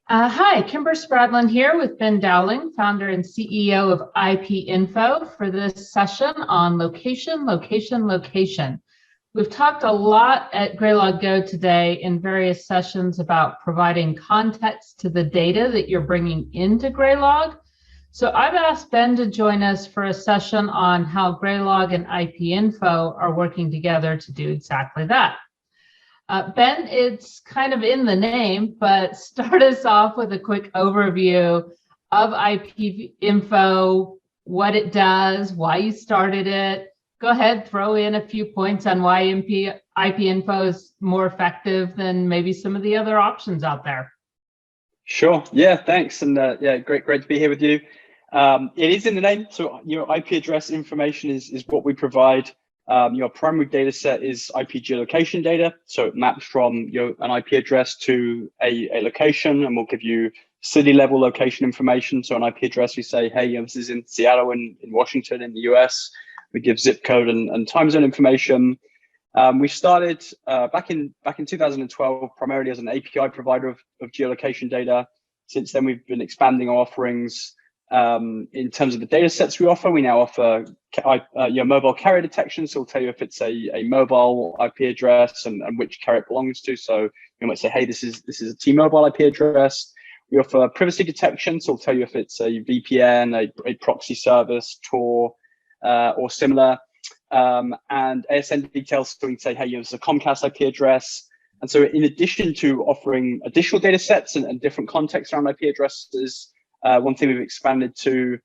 Hi, Kimber Spradlin here with Ben Dowling, founder and CEO of IPinfo, for this session on location, location, location. We've talked a lot at Graylog Go today in various sessions about providing context to the data that you're bringing into Graylog. So I've asked Ben to join us for a session on how Graylog and IPinfo are working together to do exactly that. Ben, it's kind of in the name, but start us off with a quick overview of IPinfo, what it does, why you started it. Go ahead, throw in a few points on why IPinfo is more effective than maybe some of the other options out there. Sure. Yeah, thanks. And yeah, great to be here with you. It is in the name. So, IP address information is what we provide. Your primary data set is IP geolocation data. So it maps from an IP address to a location, and we'll give you city level location information. So an IP address, we say, hey, this is in Seattle in Washington in the US. We give zip code and time zone information. We started back in 2012 primarily as an API provider of geolocation data. Since then, we've been expanding our offerings. In terms of the data sets we offer, we now offer mobile carrier detection. So we'll tell you if it's a mobile IP address and which carrier it belongs to. So you might say, hey, this is a T-Mobile IP address. We offer privacy detection. So we'll tell you if it's a VPN, a proxy service, Tor, or similar. And ASN details. So we can say, hey, it's a Comcast IP address. And so in addition to offering additional data sets and different contexts around IP addresses, one thing we've expanded to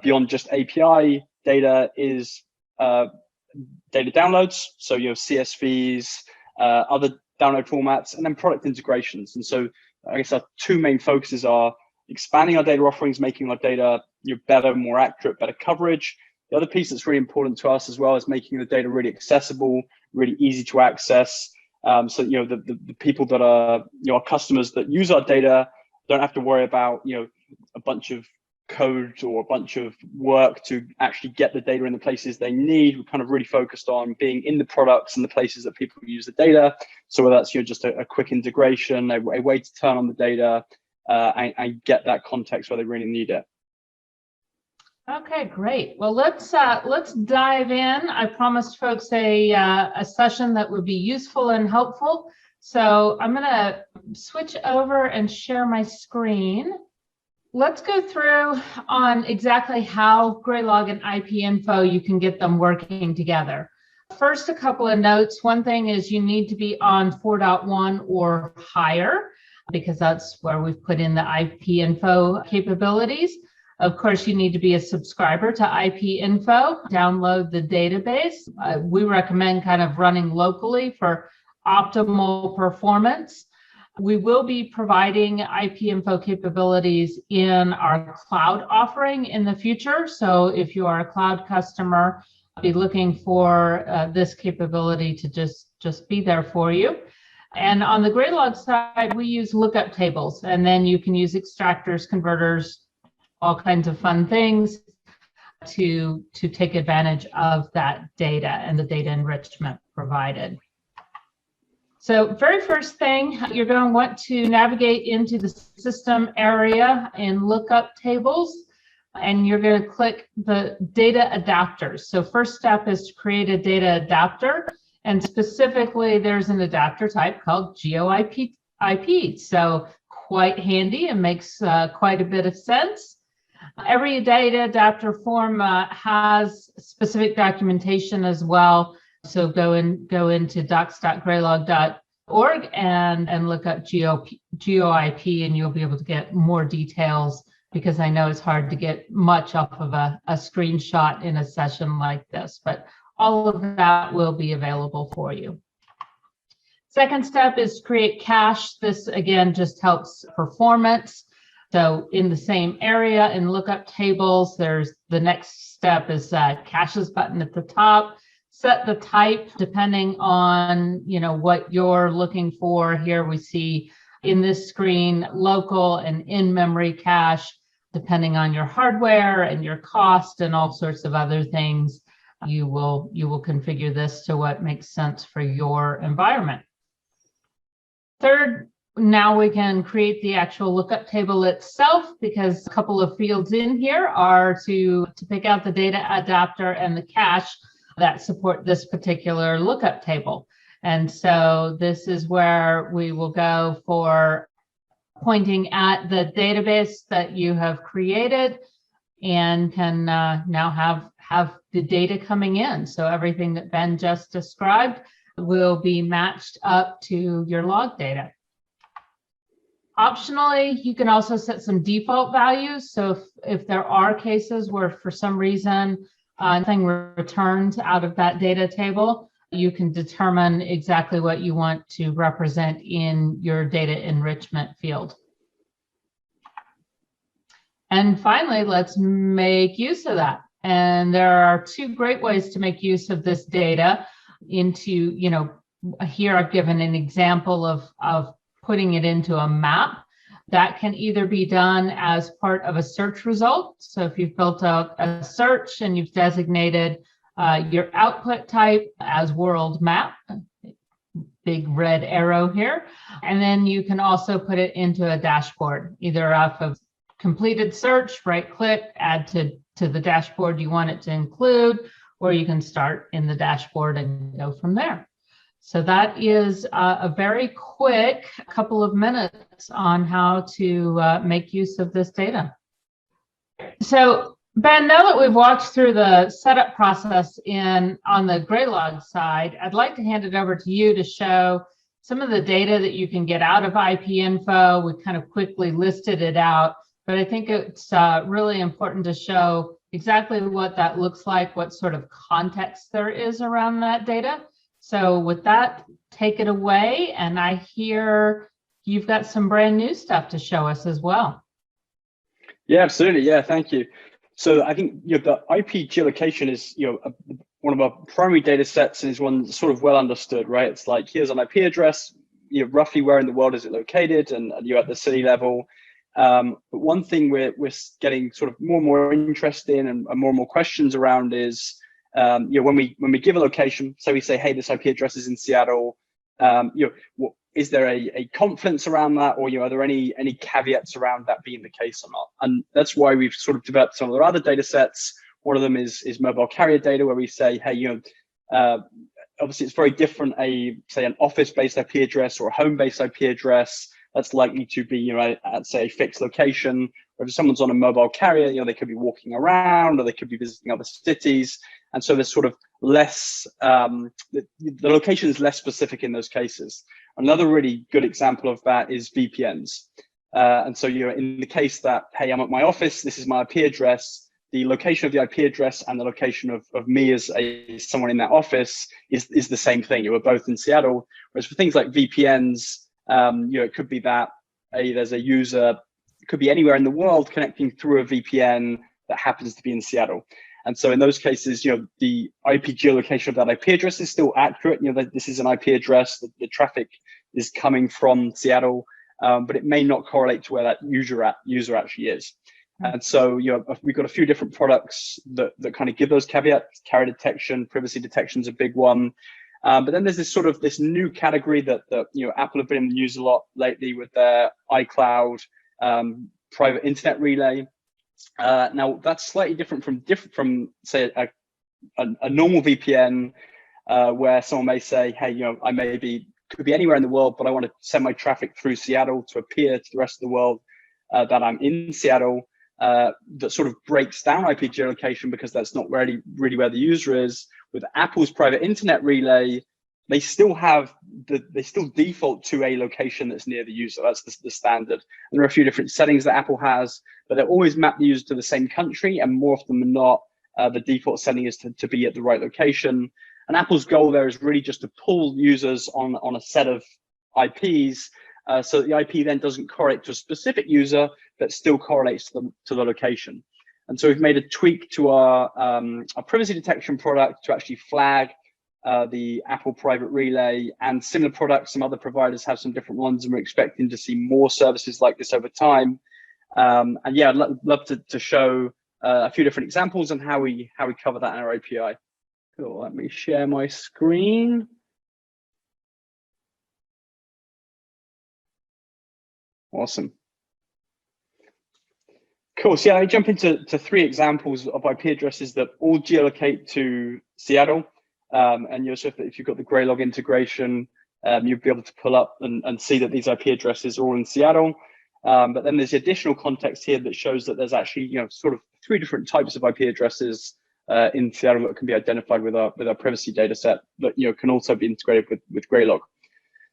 beyond just API data is data downloads. So you have CSVs, other download formats, and then product integrations. And so I guess our two main focuses are expanding our data offerings, making our data better, more accurate, better coverage. The other piece that's really important to us as well is making the data really accessible, really easy to access. So the people that are our customers that use our data don't have to worry about a bunch of code or a bunch of work to actually get the data in the places they need. We're kind of really focused on being in the products and the places that people use the data. So whether that's just a quick integration, a way to turn on the data and get that context where they really need it. Okay, great. Well, let's dive in. I promised folks a session that would be useful and helpful. So I'm going to switch over and share my screen. Let's go through on exactly how Graylog and IPinfo, you can get them working together. First, a couple of notes. One thing is you need to be on 4.1 or higher, because that's where we've put in the IPinfo capabilities. Of course, you need to be a subscriber to IPinfo, download the database. We recommend kind of running locally for optimal performance. We will be providing IPinfo capabilities in our cloud offering in the future. So if you are a cloud customer, be looking for this capability to just be there for you. And on the Graylog side, we use lookup tables, and then you can use extractors, converters, all kinds of fun things to take advantage of that data and the data enrichment provided. So very first thing, you're going to want to navigate into the system area in lookup tables, and you're going to click the data adapters. So first step is to create a data adapter, and specifically there's an adapter type called GeoIP. So quite handy and makes quite a bit of sense. Every data adapter form has specific documentation as well. So go into docs.graylog.org and look up GeoIP, and you'll be able to get more details, because I know it's hard to get much off of a screenshot in a session like this, but all of that will be available for you. Second step is to create cache. This again just helps performance. So in the same area in lookup tables, there's the next step is caches button at the top. Set the type depending on what you're looking for. Here we see in this screen local and in-memory cache, depending on your hardware and your cost and all sorts of other things. You will configure this to what makes sense for your environment. Third now we can create the actual lookup table itself, because a couple of fields in here are to pick out the data adapter and the cache that support this particular lookup table. And so this is where we will go for pointing at the database that you have created, and can now have the data coming in. So everything that Ben just described will be matched up to your log data. Optionally, you can also set some default values. So if there are cases where for some reason nothing returns out of that data table, you can determine exactly what you want to represent in your data enrichment field. And finally, let's make use of that. And there are two great ways to make use of this data into, here I've given an example of putting it into a map. That can either be done as part of a search result. So if you've built out a search and you've designated your output type as world map, big red arrow here, and then you can also put it into a dashboard, either off of completed search, right click, add to the dashboard you want it to include, or you can start in the dashboard and go from there. So that is a very quick couple of minutes on how to make use of this data. So Ben, now that we've walked through the setup process on the Graylog side, I'd like to hand it over to you to show some of the data that you can get out of IPinfo. We kind of quickly listed it out, but I think it's really important to show exactly what that looks like, what sort of context there is around that data. So with that, take it away. And I hear you've got some brand new stuff to show us as well. Yeah, absolutely. Yeah, thank you. So I think the IP geolocation is one of our primary data sets, and is one that's sort of well understood, right? It's like, here's an IP address, roughly where in the world is it located, and you're at the city level. But one thing we're getting sort of more and more interest in, and more questions around is, when we give a location, so we say, hey, this IP address is in Seattle, is there a confidence around that, or are there any caveats around that being the case or not? And that's why we've sort of developed some of our other data sets. One of them is mobile carrier data, where we say, hey, obviously it's very different, say an office-based IP address or a home-based IP address. That's likely to be, at say a fixed location. Or if someone's on a mobile carrier, they could be walking around, or they could be visiting other cities. And so there's sort of less, the location is less specific in those cases. Another really good example of that is VPNs. And so in the case that, hey, I'm at my office, this is my IP address, the location of the IP address and the location of me as someone in that office is the same thing. We're both in Seattle. Whereas for things like VPNs, it could be that there's a user, it could be anywhere in the world connecting through a VPN that happens to be in Seattle. And so in those cases, the IP geolocation of that IP address is still accurate. This is an IP address, the traffic is coming from Seattle, but it may not correlate to where that user actually is. And so, we've got a few different products that kind of give those caveats. Carrier detection, privacy detection is a big one. But then there's this new category that Apple have been in the news a lot lately with their iCloud private internet relay. Now that's slightly different from say a normal VPN, where someone may say, hey, I could be anywhere in the world, but I want to send my traffic through Seattle to appear to the rest of the world that I'm in Seattle. That sort of breaks down IP geolocation, because that's not really where the user is. With Apple's private internet relay, they still default to a location that's near the user. That's the standard. And there are a few different settings that Apple has, but they always map the user to the same country, and more often than not, the default setting is to be at the right location. And Apple's goal there is really just to pull users on a set of IPs, so that the IP then doesn't correlate to a specific user, but still correlates to the location. And so we've made a tweak to our privacy detection product to actually flag the Apple private relay, and similar products. Some other providers have some different ones, and we're expecting to see more services like this over time. And yeah, I'd love to show a few different examples on how we cover that in our API. Cool. Let me share my screen. Awesome. Cool. So yeah, I jump into three examples of IP addresses that all geolocate to Seattle. And you'll see if you've got the Graylog integration, you'll be able to pull up and see that these IP addresses are all in Seattle. But then there's the additional context here that shows that there's actually, sort of three different types of IP addresses in Seattle that can be identified with our privacy data set that can also be integrated with Graylog.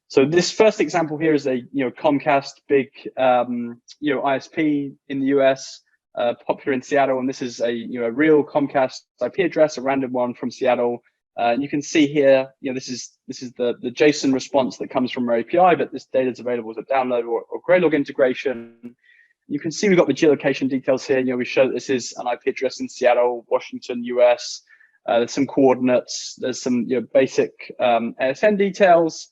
So this first example here is a Comcast, big ISP in the US, popular in Seattle, and this is a real Comcast IP address, a random one from Seattle. And you can see here, this is the JSON response that comes from our API, but this data is available as a download or Graylog integration. You can see we've got the geolocation details here. We show that this is an IP address in Seattle, Washington, US. There's some coordinates. There's some basic ASN details.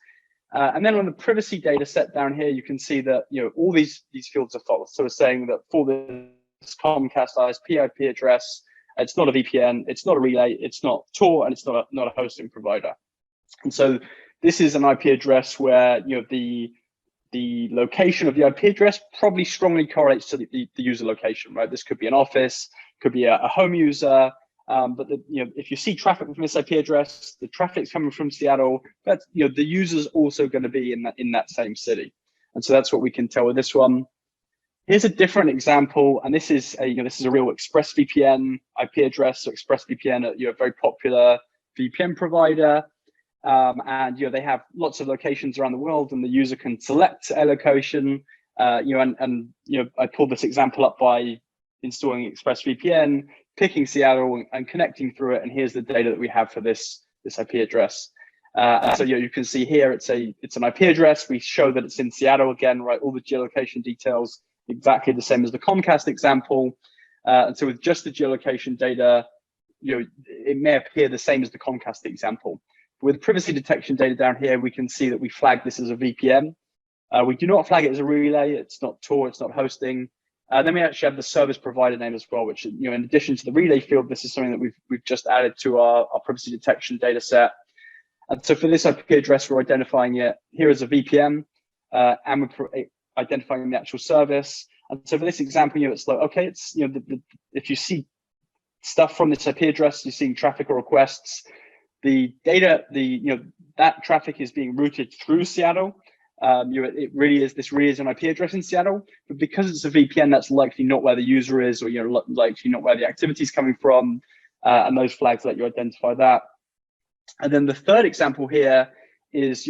And then on the privacy data set down here, you can see that all these fields are false. So we're saying that for this Comcast ISP IP address, it's not a VPN, it's not a relay, it's not Tor, and it's not a hosting provider. And so this is an IP address where the location of the IP address probably strongly correlates to the user location, right? This could be an office, could be a home user. But if you see traffic from this IP address, the traffic's coming from Seattle, but the user's also going to be in that same city, and so that's what we can tell with this one. Here's a different example, and this is a real ExpressVPN IP address. So ExpressVPN, a very popular VPN provider, and they have lots of locations around the world, and the user can select a location. I pulled this example up by installing ExpressVPN, picking Seattle and connecting through it, and here's the data that we have for this IP address. So you can see here it's an IP address. We show that it's in Seattle again, right? All the geolocation details exactly the same as the Comcast example. And so with just the geolocation data, it may appear the same as the Comcast example. With privacy detection data down here, we can see that we flag this as a VPN. We do not flag it as a relay. It's not Tor. It's not hosting. Then we actually have the service provider name as well, which in addition to the relay field, this is something that we've just added to our privacy detection data set. And so for this IP address, we're identifying it here as a VPN, and we're identifying the actual service. And so for this example, it's like, okay, it's if you see stuff from this IP address, you're seeing traffic or requests, the data, that traffic is being routed through Seattle. This really is an IP address in Seattle, but because it's a VPN, that's likely not where the user is, or likely not where the activity is coming from, and those flags let you identify that. And then the third example here is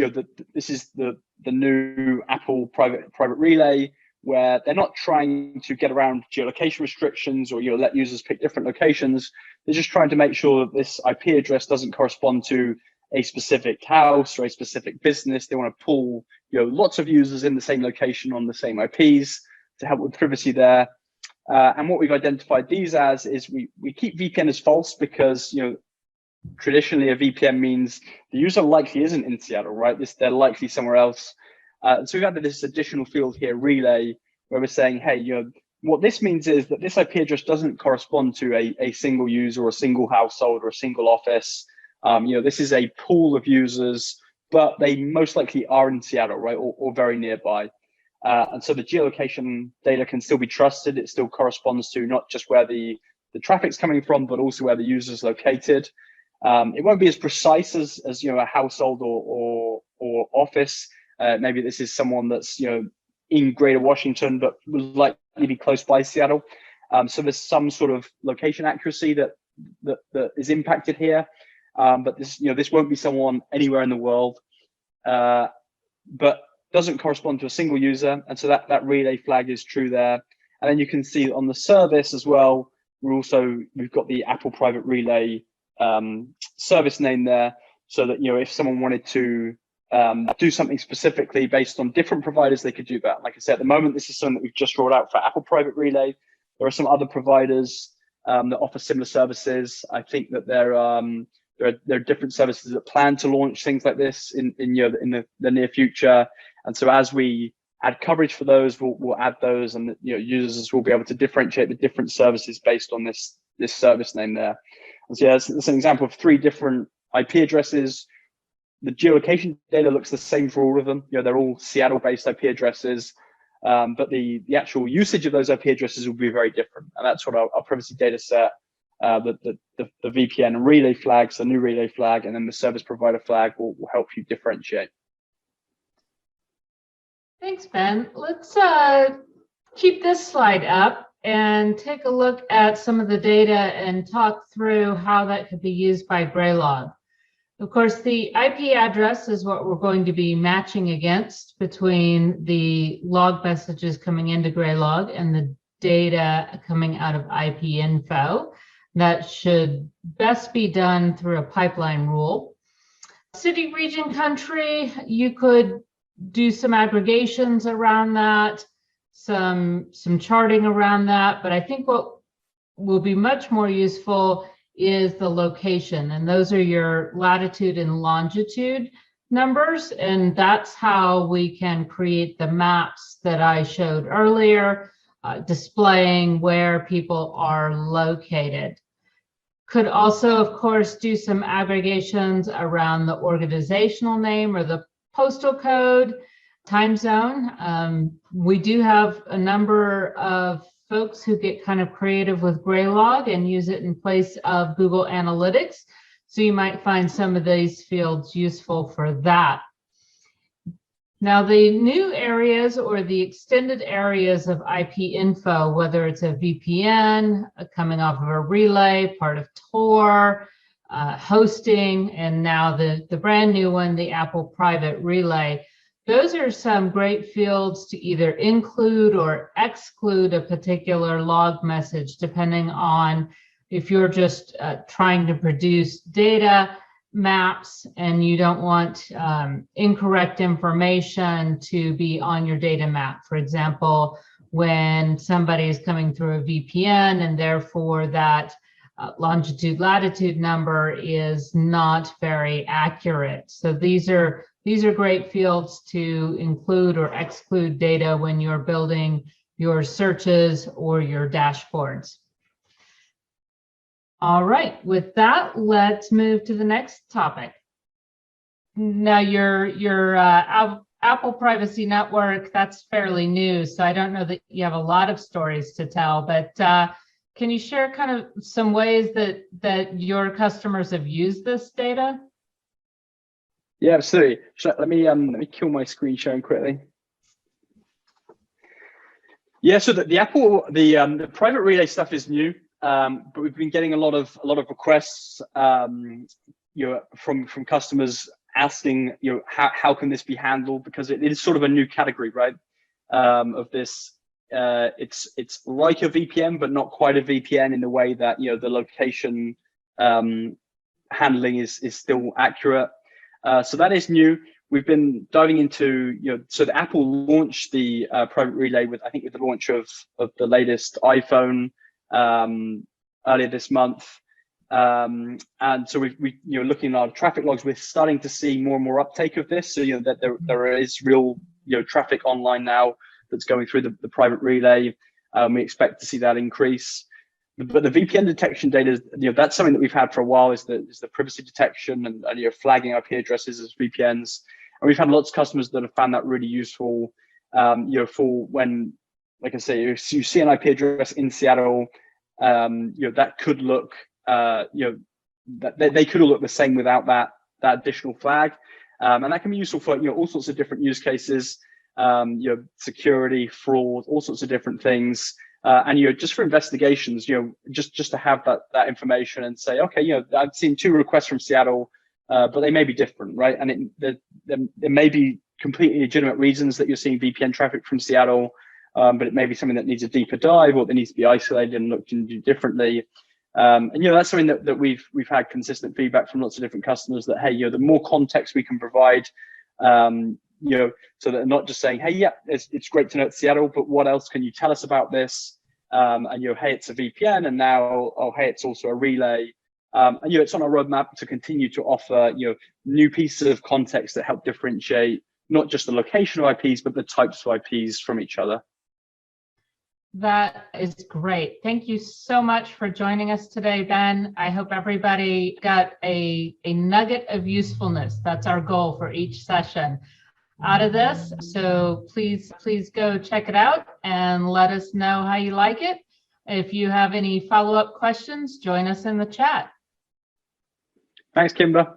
this is the new Apple private relay, where they're not trying to get around geolocation restrictions or let users pick different locations. They're just trying to make sure that this IP address doesn't correspond to a specific house or a specific business. They want to pull lots of users in the same location on the same IPs to help with privacy there. And what we've identified these as is we keep VPN as false because traditionally a VPN means the user likely isn't in Seattle, right? They're likely somewhere else. So we've added this additional field here, relay, where we're saying, hey, what this means is that this IP address doesn't correspond to a single user or a single household or a single office. This is a pool of users, but they most likely are in Seattle, right, or very nearby. And so the geolocation data can still be trusted. It still corresponds to not just where the traffic's coming from, but also where the user's located. It won't be as precise as a household or office. Maybe this is someone that's in Greater Washington, but will likely be close by Seattle. So there's some sort of location accuracy that is impacted here. But this won't be someone anywhere in the world, but doesn't correspond to a single user, and so that relay flag is true there. And then you can see on the service as well, we've got the Apple private relay service name there, so that if someone wanted to do something specifically based on different providers, they could do that. Like I said, at the moment, this is something that we've just rolled out for Apple private relay. There are some other providers that offer similar services. I think that there are different services that plan to launch things like this in the near future. And so as we add coverage for those, we'll add those, and users will be able to differentiate the different services based on this service name there. And so that's an example of 3 different IP addresses. The geolocation data looks the same for all of them. They're all Seattle-based IP addresses. but the actual usage of those IP addresses will be very different. And that's what our privacy data set, the VPN relay flags, the new relay flag, and then the service provider flag will help you differentiate. Thanks, Ben. Let's keep this slide up and take a look at some of the data and talk through how that could be used by Graylog. Of course, the IP address is what we're going to be matching against between the log messages coming into Graylog and the data coming out of IPinfo. That should best be done through a pipeline rule. City, region, country, you could do some aggregations around that, some charting around that, but I think what will be much more useful is the location, and those are your latitude and longitude numbers, and that's how we can create the maps that I showed earlier, displaying where people are located. Could also, of course, do some aggregations around the organizational name or the postal code, time zone. We do have a number of folks who get kind of creative with Graylog and use it in place of Google Analytics. So you might find some of these fields useful for that. Now, the new areas or the extended areas of IPinfo, whether it's a VPN coming off of a relay, part of Tor, hosting, and now the brand new one, the Apple Private Relay. Those are some great fields to either include or exclude a particular log message, depending on if you're just trying to produce data maps and you don't want incorrect information to be on your data map. For example, when somebody is coming through a VPN and therefore that longitude latitude number is not very accurate. So these are great fields to include or exclude data when you're building your searches or your dashboards. All right, with that, let's move to the next topic. Now, your Apple Privacy Network, that's fairly new, so I don't know that you have a lot of stories to tell, but can you share kind of some ways that your customers have used this data? Yeah, absolutely. Let me kill my screen sharing quickly. Yeah, so the private relay stuff is new, but we've been getting a lot of requests, from customers asking, how can this be handled, because it is sort of a new category, right? Of this, it's like a VPN, but not quite a VPN in the way that the location handling is still accurate. So that is new. We've been diving into, so the Apple launched the private relay with the launch of the latest iPhone earlier this month. And so we looking at our traffic logs, we're starting to see more and more uptake of this. So, that there is real, traffic online now that's going through the private relay. We expect to see that increase. But the VPN detection data, that's something that we've had for a while, is the privacy detection and flagging IP addresses as VPNs. And we've had lots of customers that have found that really useful, for when, like I say, if you see an IP address in Seattle, that could look, that they could all look the same without that additional flag. And that can be useful for, all sorts of different use cases, security, fraud, all sorts of different things. And just for investigations, just to have that information and say, okay, I've seen 2 requests from Seattle, but they may be different, right? And there may be completely legitimate reasons that you're seeing VPN traffic from Seattle, but it may be something that needs a deeper dive, or that needs to be isolated and looked into differently. And that's something that we've had consistent feedback from lots of different customers, that hey, the more context we can provide, so that they're not just saying, hey, yeah, it's great to know it's Seattle, but what else can you tell us about this? And hey, it's a VPN, and now, oh, hey, it's also a relay. And it's on our roadmap to continue to offer new pieces of context that help differentiate not just the location of IPs, but the types of IPs from each other. That is great. Thank you so much for joining us today, Ben. I hope everybody got a nugget of usefulness. That's our goal for each session. out of this. So please go check it out and let us know how you like it. If you have any follow-up questions, join us in the chat. Thanks, Kimber.